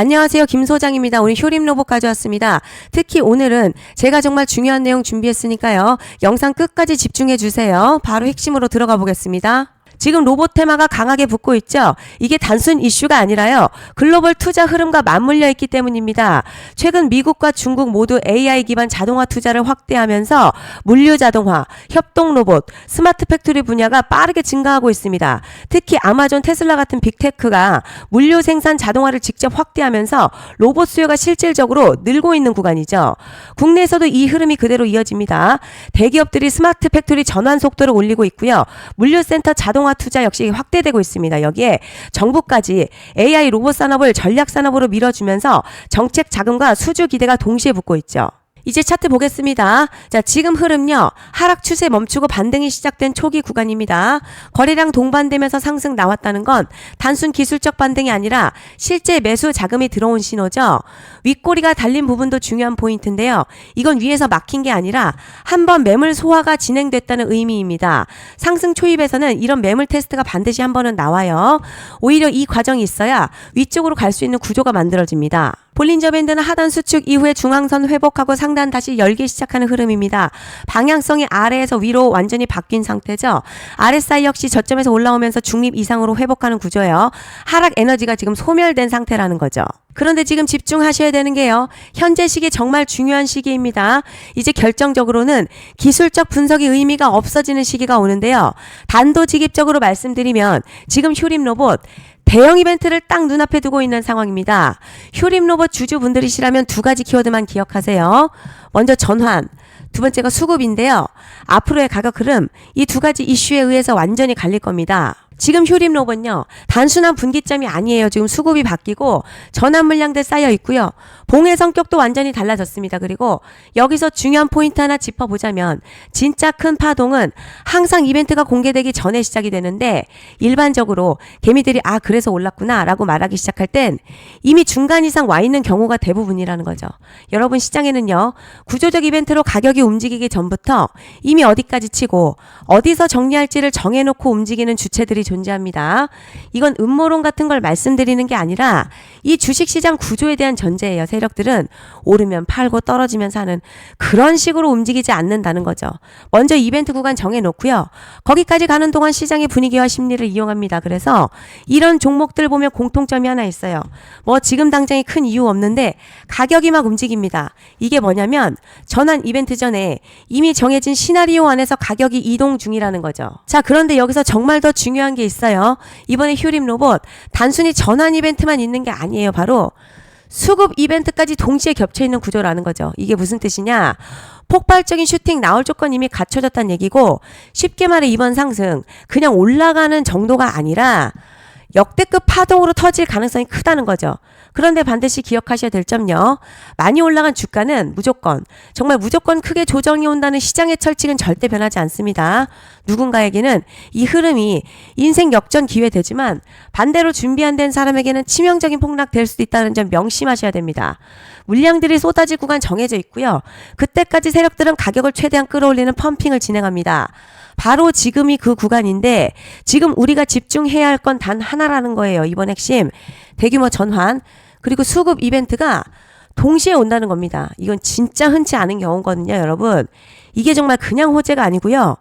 안녕하세요. 김 소장입니다. 오늘 효림 로봇 가져왔습니다. 특히 오늘은 제가 정말 중요한 내용 준비했으니까요. 영상 끝까지 집중해 주세요. 바로 핵심으로 들어가 보겠습니다. 지금 로봇 테마가 강하게 붙고 있죠. 이게 단순 이슈가 아니라요. 글로벌 투자 흐름과 맞물려 있기 때문입니다. 최근 미국과 중국 모두 AI 기반 자동화 투자를 확대하면서 물류 자동화, 협동 로봇, 스마트 팩토리 분야가 빠르게 증가하고 있습니다. 특히 아마존, 테슬라 같은 빅테크가 물류 생산 자동화를 직접 확대하면서 로봇 수요가 실질적으로 늘고 있는 구간이죠. 국내에서도 이 흐름이 그대로 이어집니다. 대기업들이 스마트 팩토리 전환 속도를 올리고 있고요. 물류센터 자동화 투자 역시 확대되고 있습니다. 여기에 정부까지 AI 로봇 산업을 전략 산업으로 밀어주면서 정책 자금과 수주 기대가 동시에 붙고 있죠. 이제 차트 보겠습니다. 자, 지금 흐름요. 하락 추세 멈추고 반등이 시작된 초기 구간입니다. 거래량 동반되면서 상승 나왔다는 건 단순 기술적 반등이 아니라 실제 매수 자금이 들어온 신호죠. 윗꼬리가 달린 부분도 중요한 포인트인데요. 이건 위에서 막힌 게 아니라 한번 매물 소화가 진행됐다는 의미입니다. 상승 초입에서는 이런 매물 테스트가 반드시 한 번은 나와요. 오히려 이 과정이 있어야 위쪽으로 갈 수 있는 구조가 만들어집니다. 볼린저 밴드는 하단 수축 이후에 중앙선 회복하고 상단 다시 열기 시작하는 흐름입니다. 방향성이 아래에서 위로 완전히 바뀐 상태죠. RSI 역시 저점에서 올라오면서 중립 이상으로 회복하는 구조예요. 하락 에너지가 지금 소멸된 상태라는 거죠. 그런데 지금 집중하셔야 되는 게요. 현재 시기 정말 중요한 시기입니다. 이제 결정적으로는 기술적 분석의 의미가 없어지는 시기가 오는데요. 단도직입적으로 말씀드리면 지금 효림 로봇 대형 이벤트를 딱 눈앞에 두고 있는 상황입니다. 효림 로봇 주주분들이시라면 두 가지 키워드만 기억하세요. 먼저 전환, 두 번째가 수급인데요. 앞으로의 가격 흐름, 이 두 가지 이슈에 의해서 완전히 갈릴 겁니다. 지금 효림 로봇요. 단순한 분기점이 아니에요. 지금 수급이 바뀌고 전환 물량들 쌓여 있고요. 봉의 성격도 완전히 달라졌습니다. 그리고 여기서 중요한 포인트 하나 짚어보자면 진짜 큰 파동은 항상 이벤트가 공개되기 전에 시작이 되는데 일반적으로 개미들이 그래서 올랐구나 라고 말하기 시작할 땐 이미 중간 이상 와 있는 경우가 대부분이라는 거죠. 여러분 시장에는요. 구조적 이벤트로 가격이 움직이기 전부터 이미 어디까지 치고 어디서 정리할지를 정해놓고 움직이는 주체들이 존재합니다. 이건 음모론 같은 걸 말씀드리는 게 아니라 이 주식시장 구조에 대한 전제예요. 세력들은 오르면 팔고 떨어지면 사는 그런 식으로 움직이지 않는다는 거죠. 먼저 이벤트 구간 정해놓고요. 거기까지 가는 동안 시장의 분위기와 심리를 이용합니다. 그래서 이런 종목들 보면 공통점이 하나 있어요. 뭐 지금 당장에 큰 이유 없는데 가격이 막 움직입니다. 이게 뭐냐면 전환 이벤트 전에 이미 정해진 시나리오 안에서 가격이 이동 중이라는 거죠. 자, 그런데 여기서 정말 더 중요한 게 있어요. 이번에 효림 로봇 단순히 전환 이벤트만 있는 게 아니에요. 바로 수급 이벤트까지 동시에 겹쳐있는 구조라는 거죠. 이게 무슨 뜻이냐? 폭발적인 슈팅 나올 조건 이미 갖춰졌다는 얘기고 쉽게 말해 이번 상승 그냥 올라가는 정도가 아니라 역대급 파동으로 터질 가능성이 크다는 거죠. 그런데 반드시 기억하셔야 될 점요. 많이 올라간 주가는 정말 무조건 크게 조정이 온다는 시장의 철칙은 절대 변하지 않습니다. 누군가에게는 이 흐름이 인생 역전 기회 되지만 반대로 준비 안 된 사람에게는 치명적인 폭락 될 수도 있다는 점 명심하셔야 됩니다. 물량들이 쏟아질 구간 정해져 있고요. 그때까지 세력들은 가격을 최대한 끌어올리는 펌핑을 진행합니다. 바로 지금이 그 구간인데 지금 우리가 집중해야 할 건 단 하나라는 거예요. 이번 핵심 대규모 전환 그리고 수급 이벤트가 동시에 온다는 겁니다. 이건 진짜 흔치 않은 경우거든요. 여러분 이게 정말 그냥 호재가 아니고요.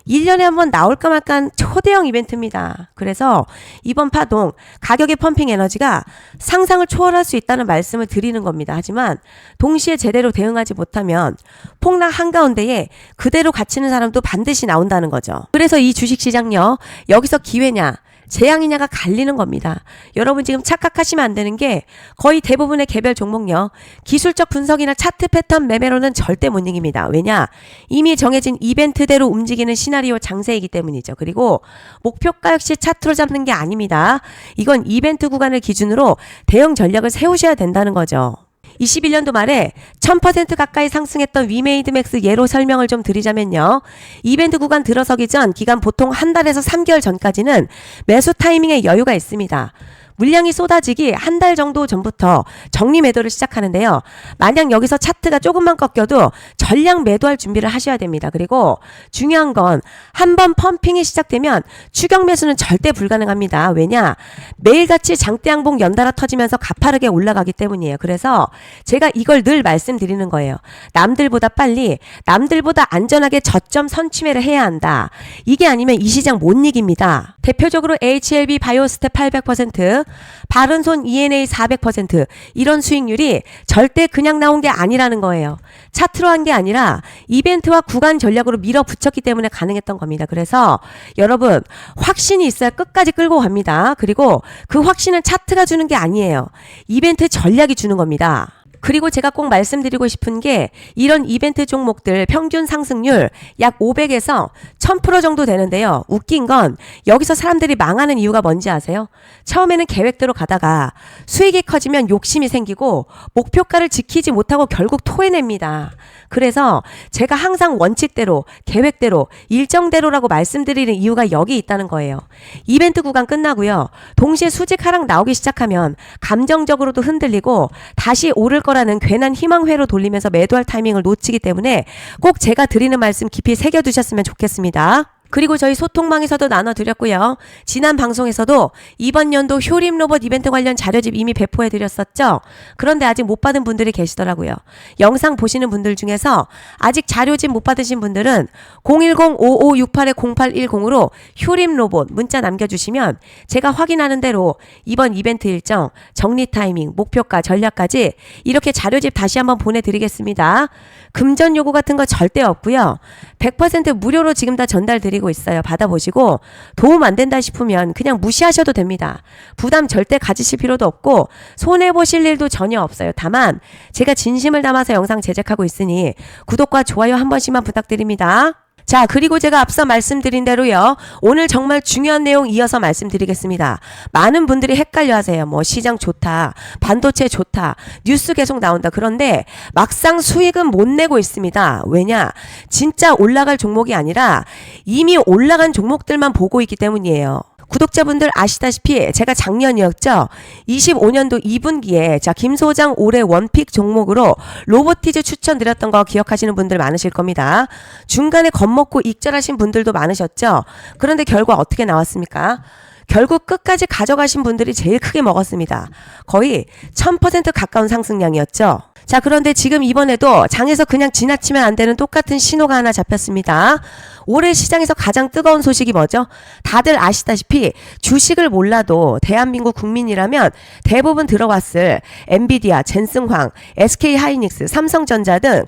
1년에 한 번 나올까 말까한 초대형 이벤트입니다. 그래서 이번 파동 가격의 펌핑 에너지가 상상을 초월할 수 있다는 말씀을 드리는 겁니다. 하지만 동시에 제대로 대응하지 못하면 폭락 한가운데에 그대로 갇히는 사람도 반드시 나온다는 거죠. 그래서 이 주식시장요. 여기서 기회냐 재앙이냐가 갈리는 겁니다. 여러분 지금 착각하시면 안 되는 게 거의 대부분의 개별 종목요. 기술적 분석이나 차트 패턴 매매로는 절대 못 이깁니다. 왜냐? 이미 정해진 이벤트대로 움직이는 시나리오 장세이기 때문이죠. 그리고 목표가 역시 차트로 잡는 게 아닙니다. 이건 이벤트 구간을 기준으로 대응 전략을 세우셔야 된다는 거죠. 21년도 말에 1000% 가까이 상승했던 위메이드맥스 예로 설명을 좀 드리자면요. 이벤트 구간 들어서기 전 기간 보통 한 달에서 3개월 전까지는 매수 타이밍에 여유가 있습니다. 물량이 쏟아지기 한 달 정도 전부터 정리 매도를 시작하는데요. 만약 여기서 차트가 조금만 꺾여도 전량 매도할 준비를 하셔야 됩니다. 그리고 중요한 건 한 번 펌핑이 시작되면 추격 매수는 절대 불가능합니다. 왜냐? 매일같이 장대 양봉 연달아 터지면서 가파르게 올라가기 때문이에요. 그래서 제가 이걸 늘 말씀드리는 거예요. 남들보다 빨리, 남들보다 안전하게 저점 선취매를 해야 한다. 이게 아니면 이 시장 못 이깁니다. 대표적으로 HLB 바이오스텝 800%, 바른손 ENA 400% 이런 수익률이 절대 그냥 나온 게 아니라는 거예요. 차트로 한 게 아니라 이벤트와 구간 전략으로 밀어붙였기 때문에 가능했던 겁니다. 그래서 여러분 확신이 있어야 끝까지 끌고 갑니다. 그리고 그 확신은 차트가 주는 게 아니에요. 이벤트 전략이 주는 겁니다. 그리고 제가 꼭 말씀드리고 싶은 게 이런 이벤트 종목들 평균 상승률 약 500에서 1000% 정도 되는데요. 웃긴 건 여기서 사람들이 망하는 이유가 뭔지 아세요? 처음에는 계획대로 가다가 수익이 커지면 욕심이 생기고 목표가를 지키지 못하고 결국 토해냅니다. 그래서 제가 항상 원칙대로, 계획대로, 일정대로라고 말씀드리는 이유가 여기 있다는 거예요. 이벤트 구간 끝나고요. 동시에 수직 하락 나오기 시작하면 감정적으로도 흔들리고 다시 오를 거라는 괜한 희망회로 돌리면서 매도할 타이밍을 놓치기 때문에 꼭 제가 드리는 말씀 깊이 새겨두셨으면 좋겠습니다. 그리고 저희 소통방에서도 나눠드렸고요. 지난 방송에서도 이번 연도 효림 로봇 이벤트 관련 자료집 이미 배포해드렸었죠. 그런데 아직 못 받은 분들이 계시더라고요. 영상 보시는 분들 중에서 아직 자료집 못 받으신 분들은 010-5568-0810으로 효림 로봇 문자 남겨주시면 제가 확인하는 대로 이번 이벤트 일정, 정리 타이밍, 목표가, 전략까지 이렇게 자료집 다시 한번 보내드리겠습니다. 금전 요구 같은 거 절대 없고요. 100% 무료로 지금 다 전달드리고 있어요. 받아보시고 도움 안 된다 싶으면 그냥 무시하셔도 됩니다. 부담 절대 가지실 필요도 없고 손해보실 일도 전혀 없어요. 다만 제가 진심을 담아서 영상 제작하고 있으니 구독과 좋아요 한 번씩만 부탁드립니다. 자, 그리고 제가 앞서 말씀드린 대로요. 오늘 정말 중요한 내용 이어서 말씀드리겠습니다. 많은 분들이 헷갈려 하세요. 뭐 시장 좋다, 반도체 좋다, 뉴스 계속 나온다. 그런데 막상 수익은 못 내고 있습니다. 왜냐? 진짜 올라갈 종목이 아니라 이미 올라간 종목들만 보고 있기 때문이에요. 구독자분들 아시다시피 제가 작년이었죠. 25년도 2분기에 김 소장 올해 원픽 종목으로 로보티즈 추천드렸던 거 기억하시는 분들 많으실 겁니다. 중간에 겁먹고 익절하신 분들도 많으셨죠. 그런데 결과 어떻게 나왔습니까? 결국 끝까지 가져가신 분들이 제일 크게 먹었습니다. 거의 1000% 가까운 상승량이었죠. 자, 그런데 지금 이번에도 장에서 그냥 지나치면 안 되는 똑같은 신호가 하나 잡혔습니다. 올해 시장에서 가장 뜨거운 소식이 뭐죠? 다들 아시다시피 주식을 몰라도 대한민국 국민이라면 대부분 들어왔을 엔비디아, 젠슨황, SK하이닉스, 삼성전자 등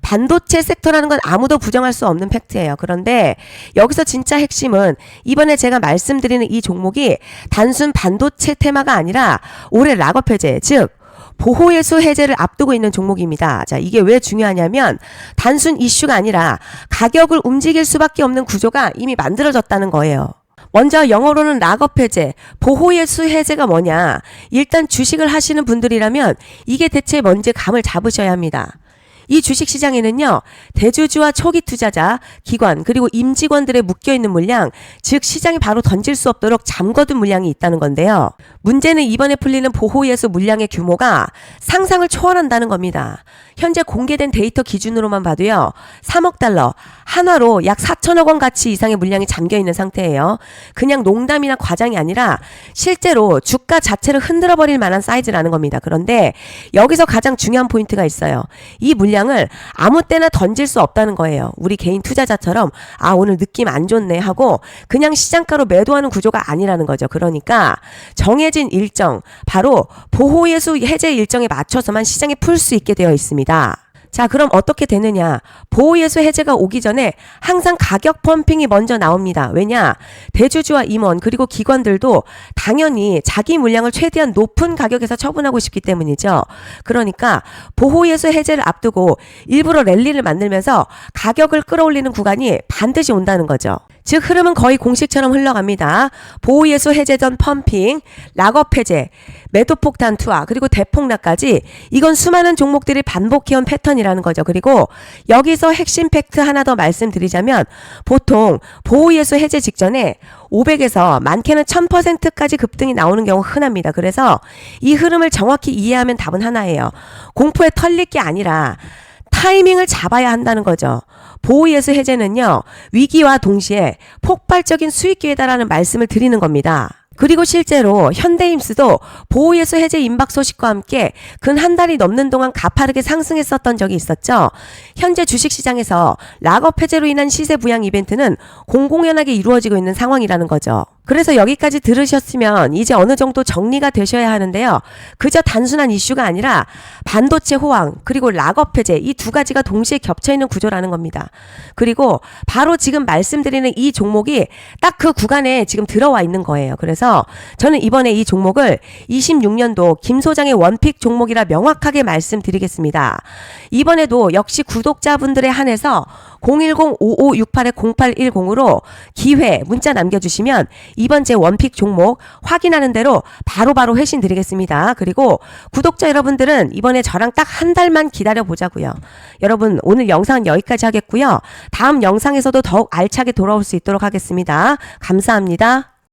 반도체 섹터라는 건 아무도 부정할 수 없는 팩트예요. 그런데 여기서 진짜 핵심은 이번에 제가 말씀드리는 이 종목이 단순 반도체 테마가 아니라 올해 락업 해제, 즉 보호예수 해제를 앞두고 있는 종목입니다. 자, 이게 왜 중요하냐면 단순 이슈가 아니라 가격을 움직일 수밖에 없는 구조가 이미 만들어졌다는 거예요. 먼저 영어로는 락업 해제, 보호예수 해제가 뭐냐? 일단 주식을 하시는 분들이라면 이게 대체 뭔지 감을 잡으셔야 합니다. 이 주식시장에는요, 대주주와 초기 투자자, 기관, 그리고 임직원들의 묶여있는 물량, 즉 시장이 바로 던질 수 없도록 잠궈둔 물량이 있다는 건데요. 문제는 이번에 풀리는 보호예수 물량의 규모가 상상을 초월한다는 겁니다. 현재 공개된 데이터 기준으로만 봐도요, 3억 달러, 한화로 약 4천억 원 가치 이상의 물량이 잠겨있는 상태예요. 그냥 농담이나 과장이 아니라 실제로 주가 자체를 흔들어버릴 만한 사이즈라는 겁니다. 그런데 여기서 가장 중요한 포인트가 있어요. 이 물량을 아무 때나 던질 수 없다는 거예요. 우리 개인 투자자처럼 오늘 느낌 안 좋네 하고 그냥 시장가로 매도하는 구조가 아니라는 거죠. 그러니까 정해진 일정, 바로 보호예수 해제 일정에 맞춰서만 시장에 풀 수 있게 되어 있습니다. 자, 그럼 어떻게 되느냐? 보호예수 해제가 오기 전에 항상 가격 펌핑이 먼저 나옵니다. 왜냐? 대주주와 임원 그리고 기관들도 당연히 자기 물량을 최대한 높은 가격에서 처분하고 싶기 때문이죠. 그러니까 보호예수 해제를 앞두고 일부러 랠리를 만들면서 가격을 끌어올리는 구간이 반드시 온다는 거죠. 즉 흐름은 거의 공식처럼 흘러갑니다. 보호예수 해제 전 펌핑, 락업 해제, 매도폭탄 투하, 그리고 대폭락까지 이건 수많은 종목들이 반복해온 패턴이라는 거죠. 그리고 여기서 핵심 팩트 하나 더 말씀드리자면 보통 보호예수 해제 직전에 500에서 많게는 1000%까지 급등이 나오는 경우 흔합니다. 그래서 이 흐름을 정확히 이해하면 답은 하나예요. 공포에 털릴 게 아니라 타이밍을 잡아야 한다는 거죠. 보호예수 해제는요, 위기와 동시에 폭발적인 수익 기회다라는 말씀을 드리는 겁니다. 그리고 실제로 현대임스도 보호예수 해제 임박 소식과 함께 근 한 달이 넘는 동안 가파르게 상승했었던 적이 있었죠. 현재 주식시장에서 락업 해제로 인한 시세 부양 이벤트는 공공연하게 이루어지고 있는 상황이라는 거죠. 그래서 여기까지 들으셨으면 이제 어느 정도 정리가 되셔야 하는데요. 그저 단순한 이슈가 아니라 반도체 호황 그리고 락업 해제 이 두 가지가 동시에 겹쳐있는 구조라는 겁니다. 그리고 바로 지금 말씀드리는 이 종목이 딱 그 구간에 지금 들어와 있는 거예요. 그래서 저는 이번에 이 종목을 26년도 김 소장의 원픽 종목이라 명확하게 말씀드리겠습니다. 이번에도 역시 구독자분들에 한해서 010-5568-0810으로 기회 문자 남겨주시면 이번 제 원픽 종목 확인하는 대로 바로바로 회신 드리겠습니다. 그리고 구독자 여러분들은 이번에 저랑 딱 한 달만 기다려 보자고요. 여러분 오늘 영상은 여기까지 하겠고요. 다음 영상에서도 더욱 알차게 돌아올 수 있도록 하겠습니다. 감사합니다.